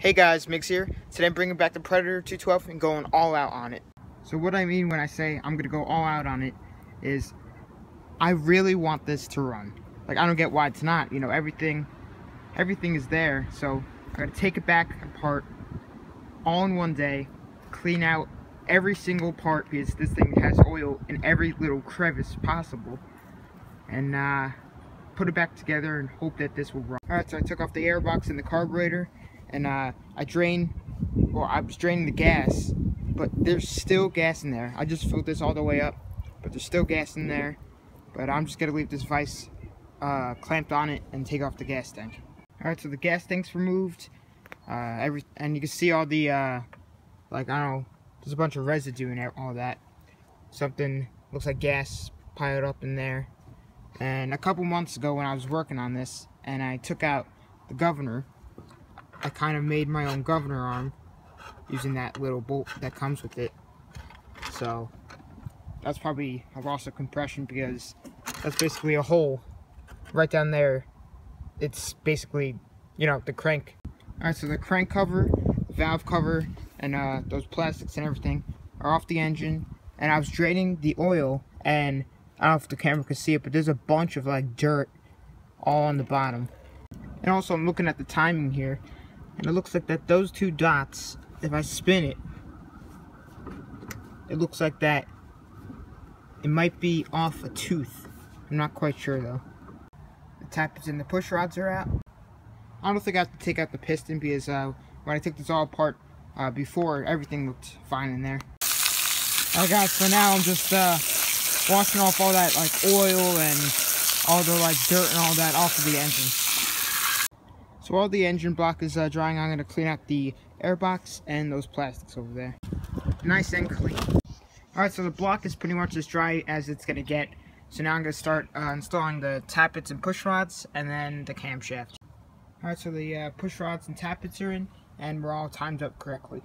Hey guys, Mix here. Today I'm bringing back the Predator 212 and going all out on it. So what I mean when I say I'm going to go all out on it is I really want this to run. Like, I don't get why it's not. You know, everything is there. So I got to take it back apart all in one day, clean out every single part because this thing has oil in every little crevice possible, and put it back together and hope that this will run. Alright, so I took off the airbox and the carburetor, and I was draining the gas, but there's still gas in there. I just filled this all the way up, but there's still gas in there. But I'm just gonna leave this vise clamped on it and take off the gas tank. Alright, so the gas tank's removed, and you can see all the like, I don't know, there's a bunch of residue in all that. Something looks like gas piled up in there. And a couple months ago when I was working on this and I took out the governor, I kind of made my own governor arm using that little bolt that comes with it. So that's probably a loss of compression, because that's basically a hole right down there. It's basically, you know, the crank. Alright, so the crank cover, the valve cover, and those plastics and everything are off the engine. And I was draining the oil, and I don't know if the camera can see it, but there's a bunch of like dirt all on the bottom. And also I'm looking at the timing here, and it looks like that those two dots, if I spin it, it looks like that it might be off a tooth. I'm not quite sure though. The tappets and the push rods are out. I don't think I have to take out the piston, because when I took this all apart before, everything looked fine in there. Alright guys, so now I'm just washing off all that like oil and all the like dirt and all that off of the engine. So while the engine block is drying, I'm going to clean out the airbox and those plastics over there. Nice and clean. Alright, so the block is pretty much as dry as it's going to get. So now I'm going to start installing the tappets and push rods, and then the camshaft. Alright, so the push rods and tappets are in, and we're all timed up correctly.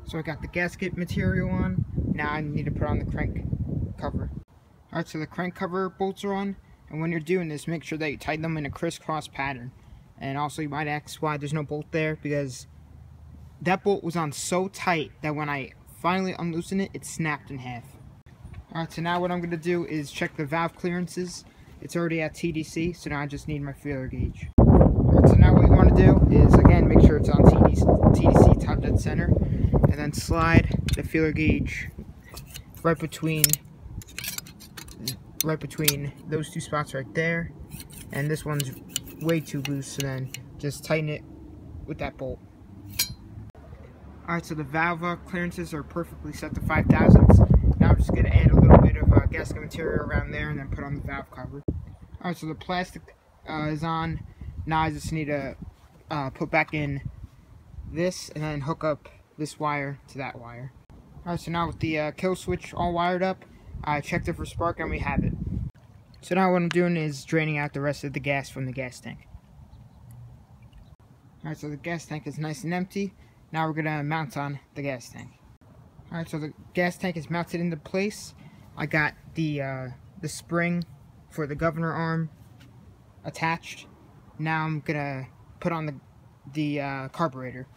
So I got the gasket material on. Now I need to put on the crank cover. Alright, so the crank cover bolts are on, and when you're doing this, make sure that you tighten them in a crisscross pattern. And also, you might ask why there's no bolt there, because that bolt was on so tight that when I finally unloosened it, it snapped in half. Alright, so now what I'm going to do is check the valve clearances. It's already at TDC, so now I just need my feeler gauge. Alright, so now what you want to do is, again, make sure it's on TDC top dead center, and then slide the feeler gauge right between those two spots right there. And this one's way too loose, so then just tighten it with that bolt. Alright, so the valve clearances are perfectly set to 5 thousandths. Now I'm just going to add a little bit of gasket material around there and then put on the valve cover. Alright, so the plastic is on. Now I just need to put back in this and then hook up this wire to that wire. Alright, so now with the kill switch all wired up, I checked it for spark and we have it. So now what I'm doing is draining out the rest of the gas from the gas tank. Alright, so the gas tank is nice and empty. Now we're going to mount on the gas tank. Alright, so the gas tank is mounted into place. I got the spring for the governor arm attached. Now I'm going to put on the carburetor.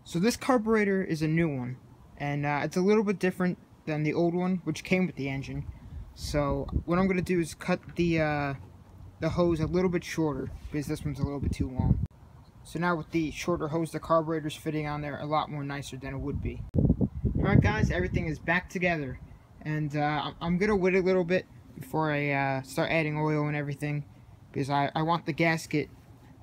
So this carburetor is a new one, and it's a little bit different than the old one, which came with the engine. So what I'm going to do is cut the hose a little bit shorter, because this one's a little bit too long. So now with the shorter hose, the carburetor's fitting on there a lot more nicer than it would be. Alright guys, everything is back together, and I'm going to wait a little bit before I start adding oil and everything, because I want the gasket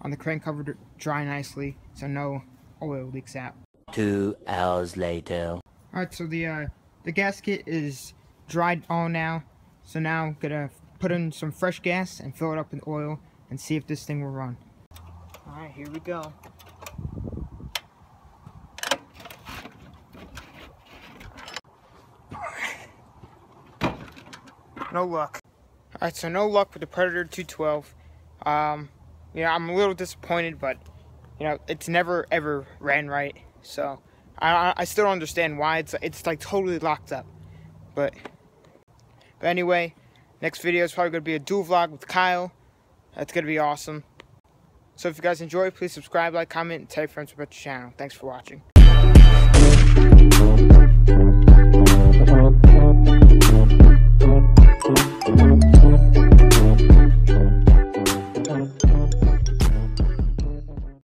on the crank cover to dry nicely so no oil leaks out. 2 hours later. Alright, so the gasket is dried all now. So now I'm gonna put in some fresh gas and fill it up with oil and see if this thing will run. Alright, here we go. No luck. Alright, so no luck with the Predator 212. Yeah, I'm a little disappointed, but you know, it's never ever ran right. So I still don't understand why it's like totally locked up. But anyway, next video is probably going to be a dual vlog with Kyle. That's going to be awesome. So if you guys enjoy, please subscribe, like, comment, and tell your friends about your channel. Thanks for watching.